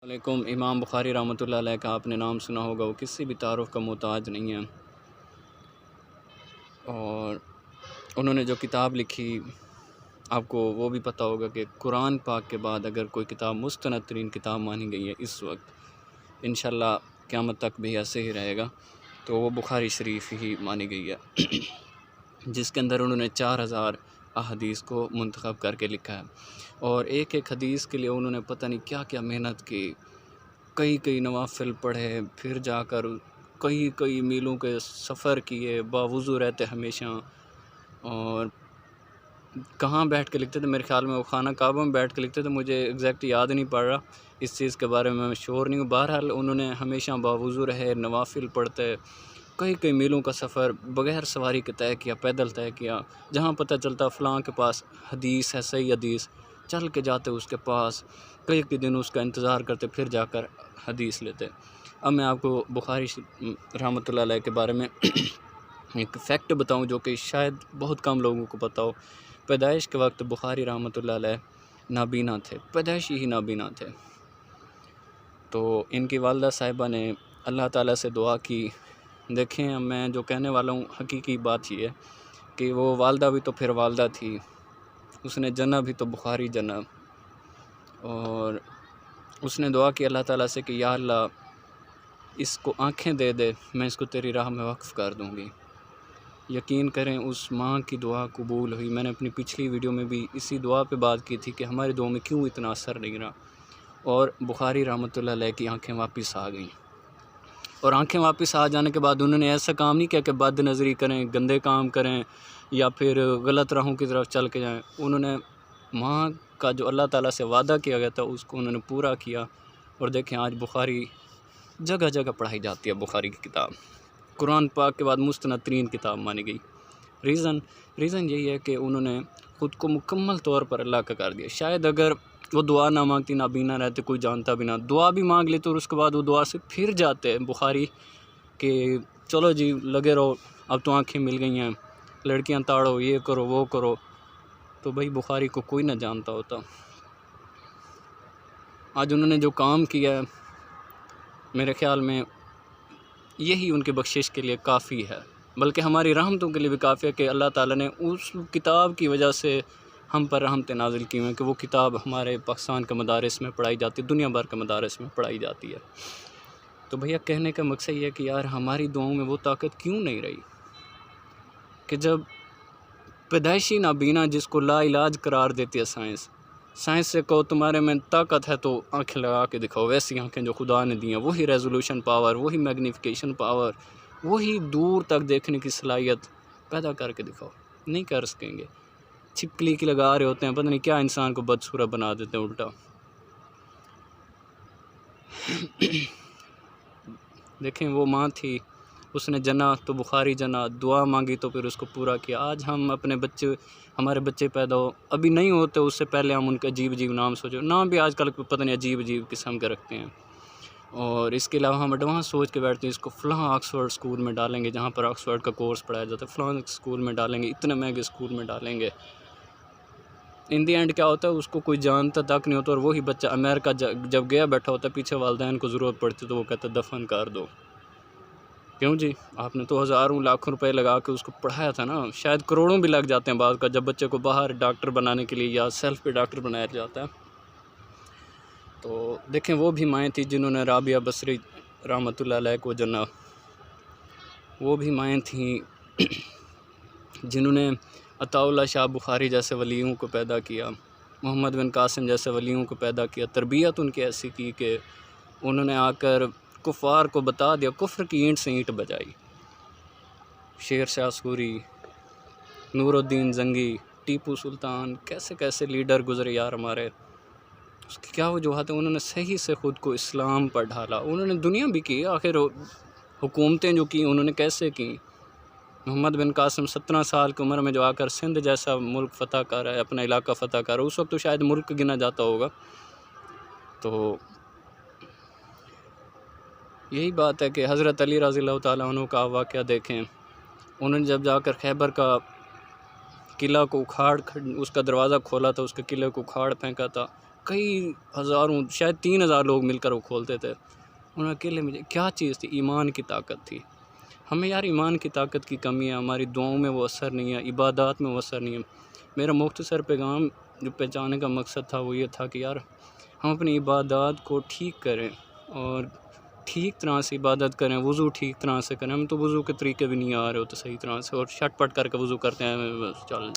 वालेकुम। इमाम बुखारी रहमतुल्लाह अलैह का आपने नाम सुना होगा, वो किसी भी तारुफ़ का मोहताज नहीं है। और उन्होंने जो किताब लिखी आपको वो भी पता होगा कि कुरान पाक के बाद अगर कोई किताब मुस्तनद तरीन किताब मानी गई है इस वक्त, इंशाल्लाह क़यामत तक भी ऐसे ही रहेगा, तो वो बुखारी शरीफ ही मानी गई है जिसके अंदर उन्होंने 4000 अहादीस को मुंतखब करके लिखा है। और एक एक हदीस के लिए उन्होंने पता नहीं क्या क्या मेहनत की, कई कई नवाफिल पढ़े, फिर जाकर कई कई मीलों के सफ़र किए, बावुज़ू रहते हमेशा। और कहाँ बैठ के लिखते थे, मेरे ख़्याल में वो खाना काबा में बैठ के लिखते थे, मुझे एग्जैक्ट याद नहीं पड़ रहा, इस चीज़ के बारे में मैं श्योर नहीं हूँ। बहरहाल उन्होंने हमेशा बावुज़ू रहे, नवाफिल पढ़ते, कई कई मीलों का सफ़र बग़ैर सवारी के तय किया, पैदल तय किया। जहाँ पता चलता फ़लाँ के पास हदीस है, सही हदीस, चल के जाते उसके पास, कई कई दिन उसका इंतज़ार करते, फिर जाकर हदीस लेते। अब मैं आपको बुखारी रहमतुल्लाह अलैह के बारे में एक फ़ैक्ट बताऊं जो कि शायद बहुत कम लोगों को पता हो। पैदाइश के वक्त बुखारी रहमतुल्लाह अलैह नाबीना थे, पैदाइशी ही नाबीना थे। तो इनकी वालदा साहिबा ने अल्लाह ताला से दुआ की। देखें, मैं जो कहने वाला हूँ हकीकी बात ये है कि वो वालदा भी तो फिर वालदा थी, उसने जना भी तो बुखारी जना। और उसने दुआ की अल्लाह ताला से कि या अल्लाह इसको आँखें दे दे, मैं इसको तेरी राह में वक्फ़ कर दूँगी। यकीन करें उस माँ की दुआ कबूल हुई। मैंने अपनी पिछली वीडियो में भी इसी दुआ पे बात की थी कि हमारी दुआ में क्यों इतना असर नहीं रहा, और बुखारी रहमतुल्लाह अलैह की आँखें वापस आ गईं। और आँखें वापस आ जाने के बाद उन्होंने ऐसा काम नहीं किया कि बद नज़री करें, गंदे काम करें या फिर गलत राहों की तरफ चल के जाएँ। उन्होंने माँ का जो अल्लाह ताला से वादा किया गया था उसको उन्होंने पूरा किया। और देखें आज बुखारी जगह जगह पढ़ाई जाती है। बुखारी की किताब कुरान पाक के बाद मुस्तनद तरीन किताब मानी गई। रीज़न यही है कि उन्होंने ख़ुद को मुकम्मल तौर पर अल्लाह का कर दिया। शायद अगर वो दुआ ना मांगती, नाबीना रहते, कोई जानता भी ना, दुआ भी मांग लेते और उसके बाद वो दुआ से फिर जाते बुखारी कि चलो जी लगे रहो, अब तो आँखें मिल गई हैं, लड़कियां ताड़ो, ये करो वो करो, तो भाई बुखारी को कोई ना जानता होता। आज उन्होंने जो काम किया है मेरे ख़्याल में यही उनकी बख्शिश के लिए काफ़ी है, बल्कि हमारी रहमतों के लिए भी काफ़ी है कि अल्लाह ताला ने उस किताब की वजह से हम पर रहमतें नाज़िल की हैं कि वो किताब हमारे पाकिस्तान के मदारिस में पढ़ाई जाती है, दुनिया भर के मदारिस में पढ़ाई जाती है। तो भैया कहने का मकसद ये है कि यार हमारी दुआओं में वो ताकत क्यों नहीं रही कि जब पैदाइशी नाबीना जिसको लाइलाज करार देती है साइंस से कहो तुम्हारे में ताकत है तो आंखें लगा के दिखाओ, वैसी आंखें जो खुदा ने दी हैं, वही रेजोल्यूशन पावर, वही मैग्नीफिकेशन पावर, वही दूर तक देखने की सलाहियत पैदा करके दिखाओ, नहीं कर सकेंगे। छिपकली की लगा रहे होते हैं, पता नहीं क्या इंसान को बदसूरत बना देते हैं उल्टा। देखें वो माँ थी, उसने जना तो बुखारी जना, दुआ मांगी तो फिर उसको पूरा किया। आज हम अपने बच्चे, हमारे बच्चे पैदा हो, अभी नहीं होते उससे पहले हम उनका अजीब अजीब नाम सोचो, नाम भी आजकल पता नहीं अजीब अजीब किस्म के रखते हैं। और इसके अलावा हम एडवांस सोच के बैठते हैं इसको फ़लाँ ऑक्सफोर्ड स्कूल में डालेंगे जहाँ पर ऑक्सफोर्ड का कोर्स पढ़ाया जाता है, फ़लाँ स्कूल में डालेंगे, इतने महंगे स्कूल में डालेंगे। इन दी एंड क्या होता है, उसको कोई जानता तक नहीं होता। और वही बच्चा अमेरिका जब गया बैठा होता है, पीछे वालिदैन को ज़रूरत पड़ती तो वो कहता दफन कर दो। क्यों जी, आपने तो हज़ारों लाखों रुपए लगा के उसको पढ़ाया था ना, शायद करोड़ों भी लग जाते हैं बाद का जब बच्चे को बाहर डॉक्टर बनाने के लिए या सेल्फ पे डॉक्टर बनाया जाता है। तो देखें वो भी माएँ थी जिन्होंने राबिया बसरी रहमतुल्लाह अलैह को जना, वो भी माएँ थीं जिन्होंने अताउल्लाह शाह बुखारी जैसे वलियों को पैदा किया, मोहम्मद बिन कासिम जैसे वलियों को पैदा किया। तरबियत उनकी ऐसी की कि उन्होंने आकर कुफ़ार को बता दिया, कुफ्र की ईंट से ईंट बजाई। शेर शाह सूरी, नूरुद्दीन जंगी, टीपू सुल्तान, कैसे कैसे लीडर गुजरे यार हमारे। उसकी क्या वजूहत है, उन्होंने सही से ख़ुद को इस्लाम पर ढाला। उन्होंने दुनिया भी की, आखिर हुकूमतें जो की उन्होंने कैसे की। मोहम्मद बिन कासिम 17 साल की उम्र में जो आकर सिंध जैसा मुल्क फ़तह कर रहा है, अपना इलाका फ़तह कर रहा है, उस वक्त तो शायद मुल्क गिना जाता होगा। तो यही बात है कि हज़रत अली रज़ियल्लाहु ताला अन्हु का वाक़या देखें, उन्होंने जब जाकर खैबर का किला को उखाड़, उसका दरवाज़ा खोला था, उसके किले को उखाड़ फेंका था, कई हज़ारों शायद 3000 लोग मिलकर वो खोलते थे। उन्होंने अकेले में क्या चीज़ थी? ईमान की ताकत थी। हमें यार ईमान की ताकत की कमी है, हमारी दुआओं में वो असर नहीं है, इबादत में वो असर नहीं है। मेरा मुख्तसर पैगाम जो पहुँचाने का मकसद था वो ये था कि यार हम अपनी इबादत को ठीक करें और ठीक तरह से इबादत करें, वज़ू ठीक तरह से करें। हम तो वज़ू के तरीके भी नहीं आ रहे होते सही तरह से और शटपट करके वज़ू करते हैं, बस चल।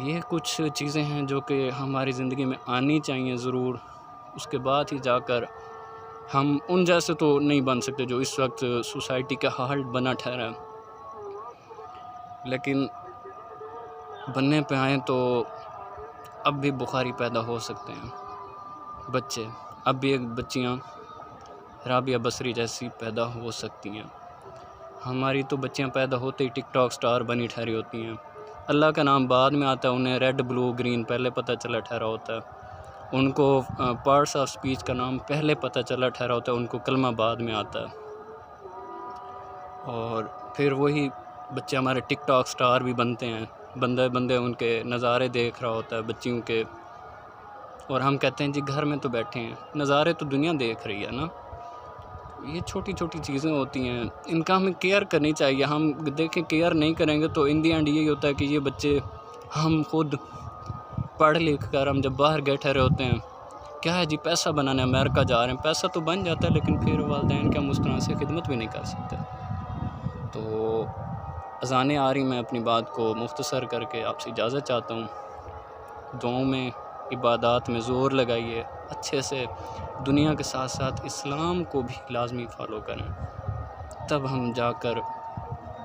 ये कुछ चीज़ें हैं जो कि हमारी ज़िंदगी में आनी चाहिए ज़रूर। उसके बाद ही जाकर हम उन जैसे तो नहीं बन सकते जो इस वक्त सोसाइटी का हाल बना ठहरा है, लेकिन बनने पे आए तो अब भी बुखारी पैदा हो सकते हैं बच्चे, अब भी एक बच्चियाँ राबिया बसरी जैसी पैदा हो सकती हैं। हमारी तो बच्चियाँ पैदा होते ही टिकटॉक स्टार बनी ठहरी होती हैं। अल्लाह का नाम बाद में आता है, उन्हें रेड ब्लू ग्रीन पहले पता चला ठहरा होता है। उनको पार्ट्स ऑफ स्पीच का नाम पहले पता चला ठहरा होता है, उनको कलमा बाद में आता है। और फिर वही बच्चे हमारे टिकटॉक स्टार भी बनते हैं, बंदे बंदे उनके नज़ारे देख रहा होता है बच्चियों के, और हम कहते हैं जी घर में तो बैठे हैं, नज़ारे तो दुनिया देख रही है ना। ये छोटी छोटी चीज़ें होती हैं, इनका हमें केयर करनी चाहिए। हम देखें केयर नहीं करेंगे तो इन दी एंड यही होता है कि ये बच्चे, हम खुद पढ़ लिख कर हम जब बाहर गए ठहरे होते हैं, क्या है जी पैसा बनाने अमेरिका जा रहे हैं, पैसा तो बन जाता है लेकिन फिर वालिदैन का हम उस तरह से खिदमत भी नहीं कर सकते। तो अज़ानें आ रही, मैं अपनी बात को मुख्तसर करके आपसे इजाज़त चाहता हूँ। दुआओं में, इबादत में ज़ोर लगाइए, अच्छे से दुनिया के साथ साथ इस्लाम को भी लाजमी फ़ॉलो करें, तब हम जाकर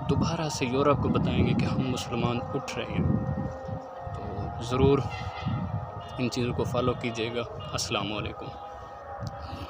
दोबारा से यूरोप को बताएंगे कि हम मुसलमान उठ रहे हैं। तो ज़रूर इन चीज़ों को फॉलो कीजिएगा। अस्सलाम वालेकुम।